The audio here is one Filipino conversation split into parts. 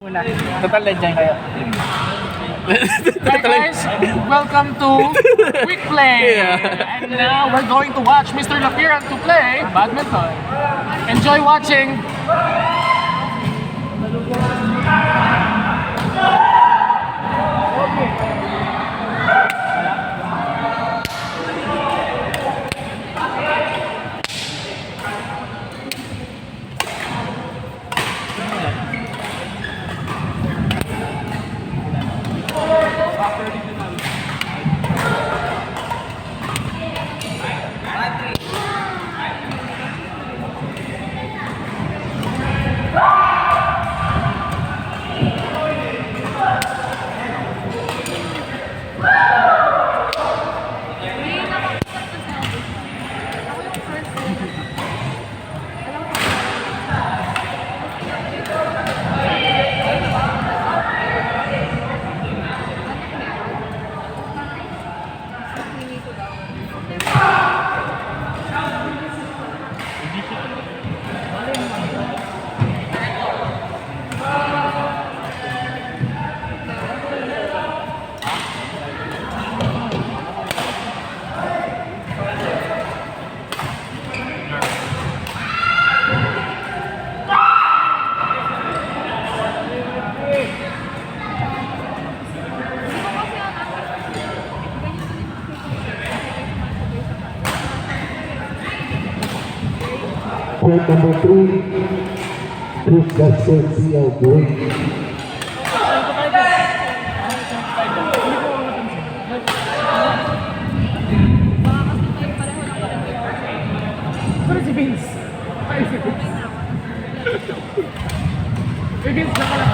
Total legend kayo. Hi guys, welcome to Quick Play. And now we're going to watch Mr. Lapiran to play badminton. Enjoy watching. Court number 3, Chris Garcia Boy. Pero si Vince. Ay, si Vince. Si Vince na pala.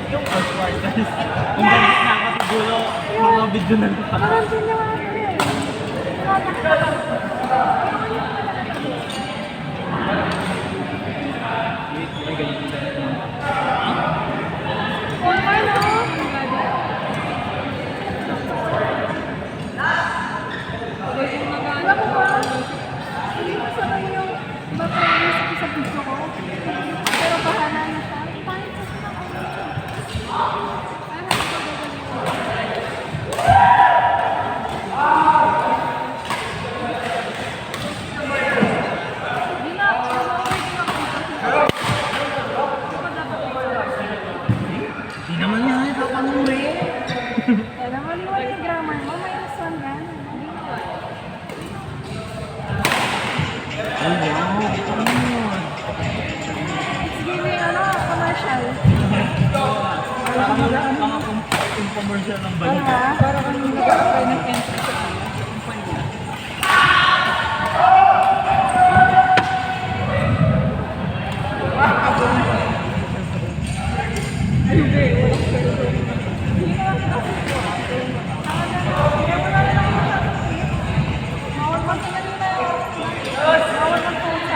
Yung awkward guys. Ang galit na ako siguro mga video na lang. Parang ginawa ko Commercial ng banyo. Para kami nag-apply ng entry sa kumpanya. Hindi, walang pero. Hindi na lang ako. Mawal pa sila nila. Mawal pa sila.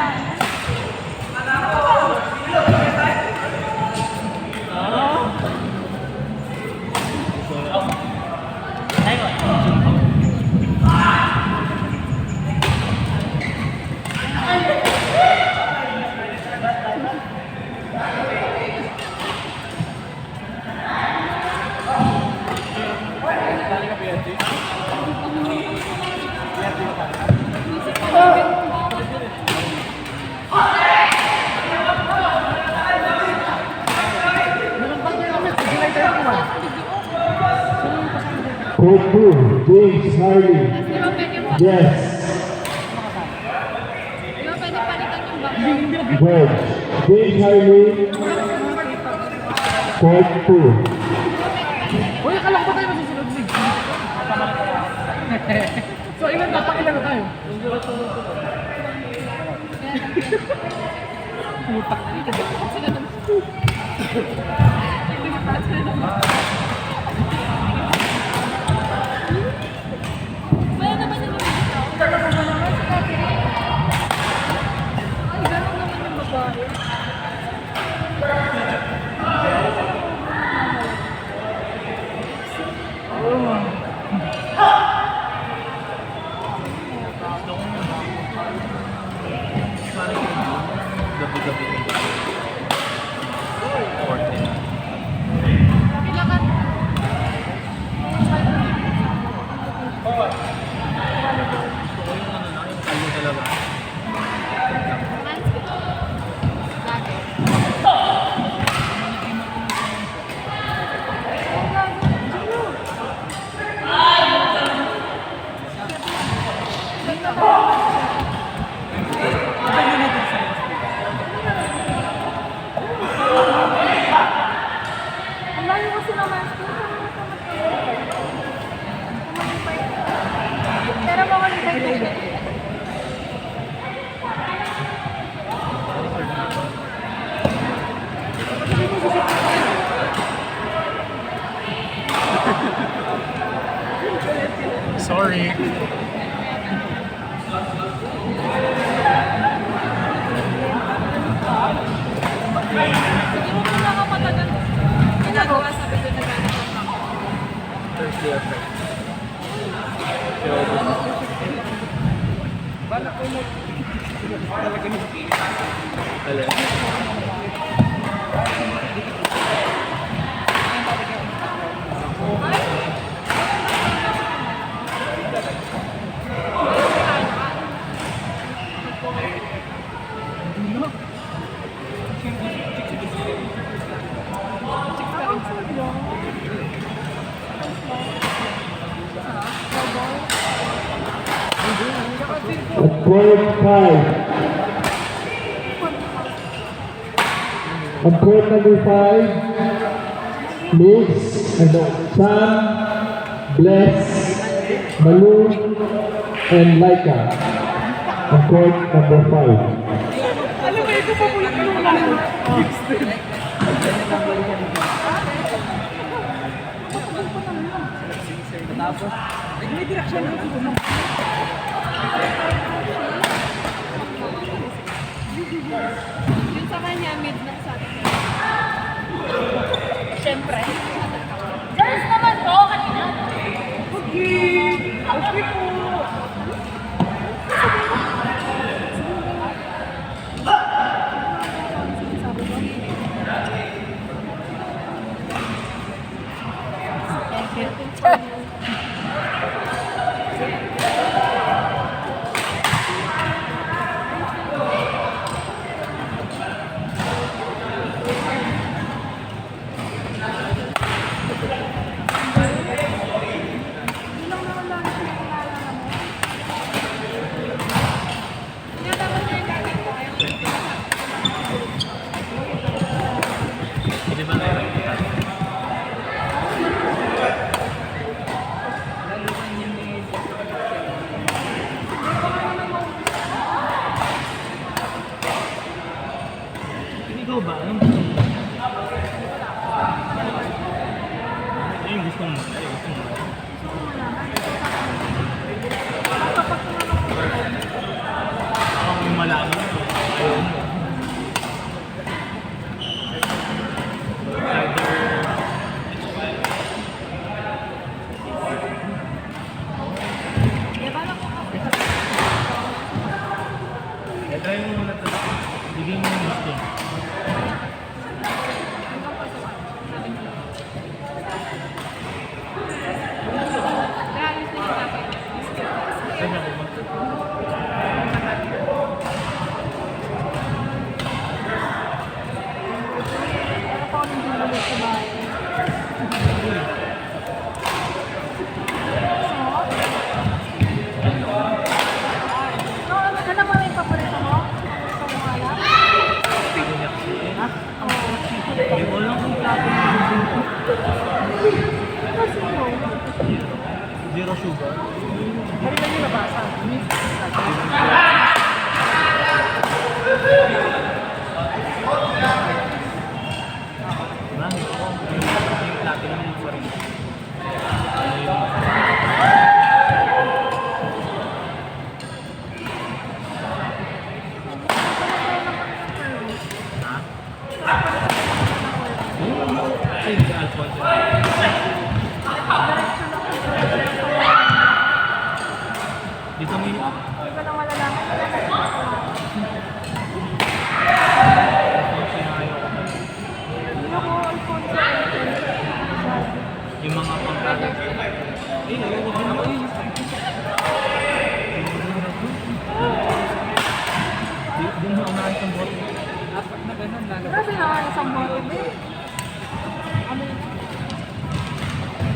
Court 2, James Harley. Di ba pwede mo? Yes. Di ba pwede palitan yung background? Wedge. James Harley. Court 2. Uy, akala ko ba tayo masusunod league? So, ilan napakilala tayo? Wala naman yung mga ay, gano'n naman yung babae. Gabi-gabi. Kailangan. Ano talaga? Ang layo kasi naman. Pero mamalipay na siya. Sorry. Hindi mo pa nakapatagal. Ginagawa sa bito na gano'n. Thursday at night. Alin? At court 5. On court number 5, Liz, Sam, Bless, Malu, and Laika. On court number 5. Alam mo, ito pa muna ka naman. May direksyon na ito. Yung sa kanya, mid na sa atin. Siyempre. Girls naman to, kanina. Okay po. Zero sugar. Kanina yung nabasa. Marami ako. Yung platinum yung pa rin. Ay, si Alfonso. Dito may... Hindi ko lang malalaman. Hindi ako Alfonso. Yung mga pangkalan. Eh, ayoko din ako eh. Di mo unahan sa bote. Apat na ganun lalo. Grabe na isang bote din. Ano yun?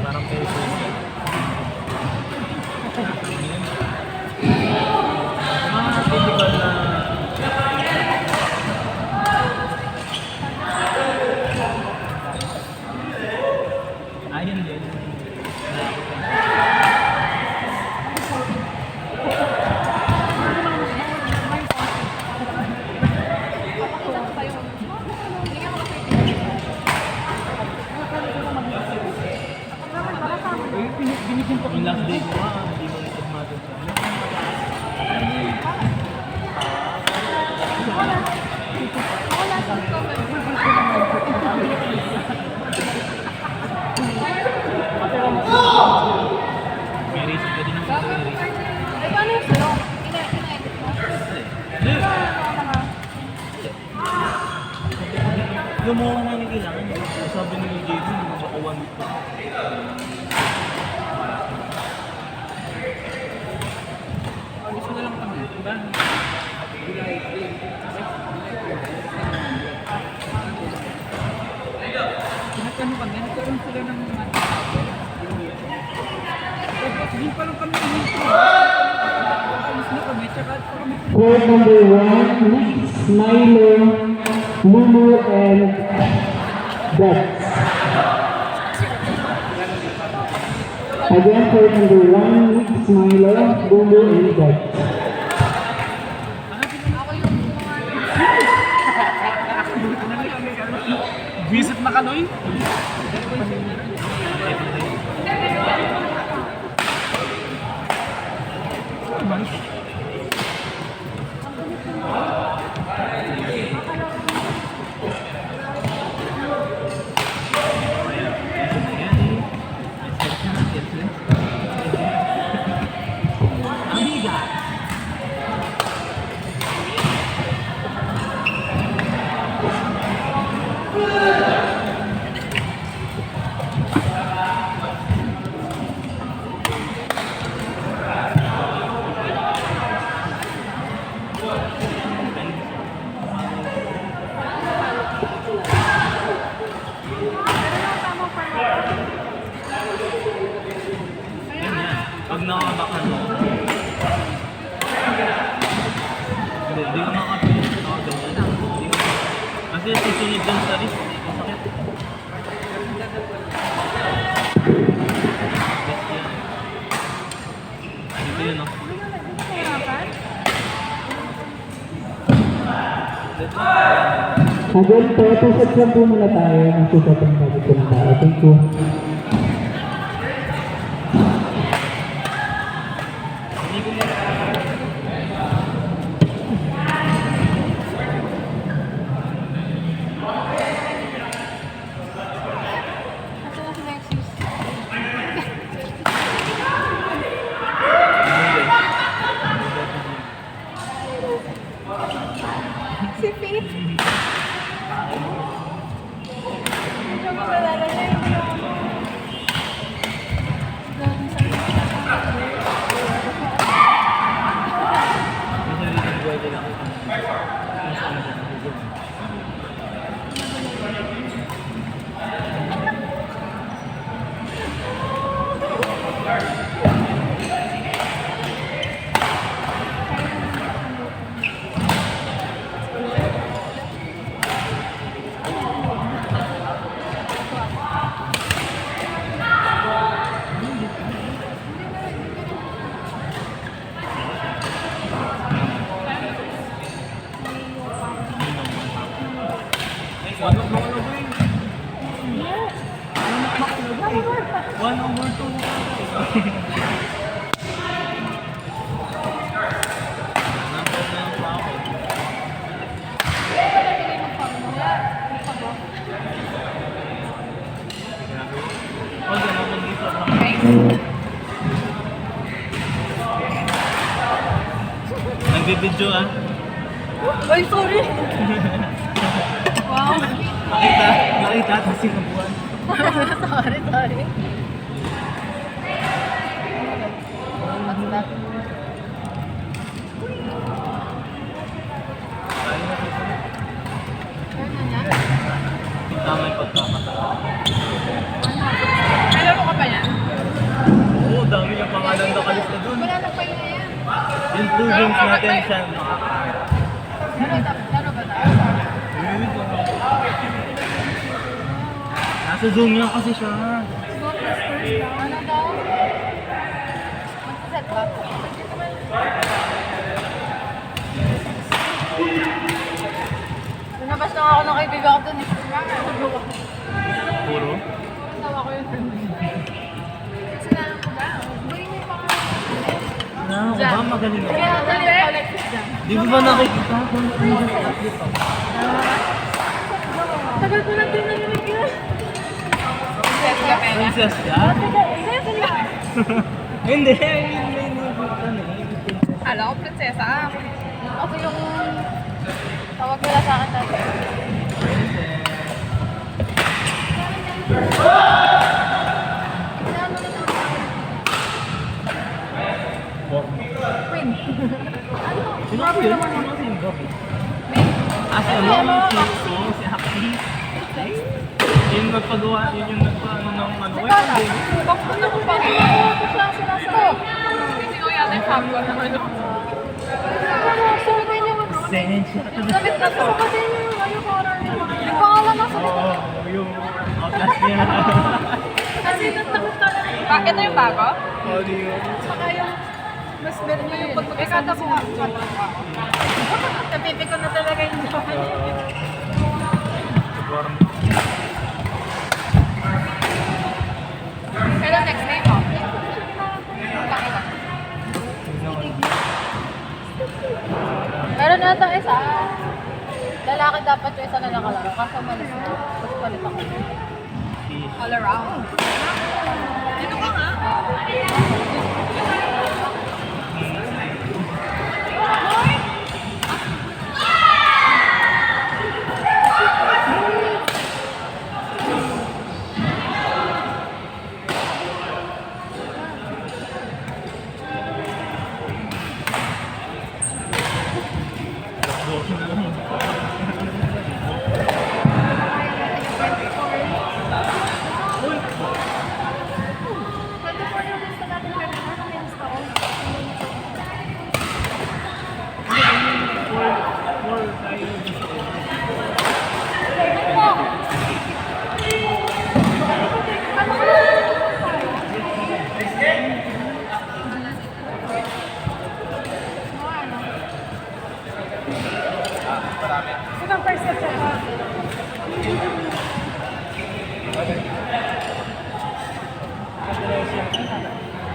Parang peso. Mga typical na... Ayun din. Papakita ko pa yung... Hindi nga makapagpapit. Binigyan ko yung last day ko hindi mo ito matod sa amin. Wala sa comment. May reason ka din ng Bakit? may reason. Eh, paano yung sa'yo? Ina-edit mo? Hindi. Ano ka? Yung mga namin kailangan, sabi ni JB, baka 1 week pa. Gusto na lang kami, diba? Pinagkano kami, nagkaroon sila ng mga... Hindi pa lang kami uminto. Alis na kami, tsaka kami... Court number 1, Nick, Milo, Lulu, and Dex. Again, court number 1, Nick, Milo, Lulu, and Dex. Ako yung Visit na kanoy? Amiga! Yan yan. Pag nakabakan mo. Hindi ko makapilin sa mga ganyan. Hindi ko. Kasi susunod dyan sa wrist. Masakit. Best yan. Dito yun, no? Again, po, 2 sets lang po muna tayo ang sukat ng bago po ng tao. Thank you. Hindi ko muna. Ito na si Nexus. Si Faith. Hindi ko malala niya yung One over two. Nagbibidyo ah. Ay, sorry. Wow. Nakita kasi ng buwan. Sorry. What's that? Ano niya? Tama yung pagkakataon. May laro ka pa yan? Oo, dami yung pangalan na kalista dun. Wala na pa yun na yan. Yung two games natin siya. Laro ba tayo? Nasa Zoom lang kasi siya. Ano daw? Magsaset ba? Lumabas lang ako ng kaibigan ko dun eh. Puro. Tawa ko yun. Kasi nalang ko ba? Gawin mo pa Ba, magaling ako. Kaya ulit dyan. Di mo ba nakikita kung ano yung athlete ako? Tagal ko lang din narinig yun. Princess siya? Hindi, Alam ko, prinsesa. Ako yung tawag nila sa akin dati. Queen. Sinabi yun? Sino si Gabi? Si Happy. Yung nagpagawa, yun yung nagpaano ng ano. Ikaw na. Bakit ako pa? Bakit lang sinasako? Hindi ko yata yung hapon na ano. Sabi niya mag- Sensya. Sabi na sa kapatid niya yung ano, horror niya. Yung pangalan na sa Oo, yung outlast niya. Kasi natakot talaga. Bakit ito yung bago? Oh, di yun. Saka yung mas meron niya yung pag mag-ikata ko nga. Napipi ko na talaga yung joke. Kailan next day mo? Meron na itong isa. Lalaki dapat yung isa na nakalaro. Kaso malis na. Tapos palit ako. All around. Dito ka nga.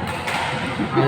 Yes.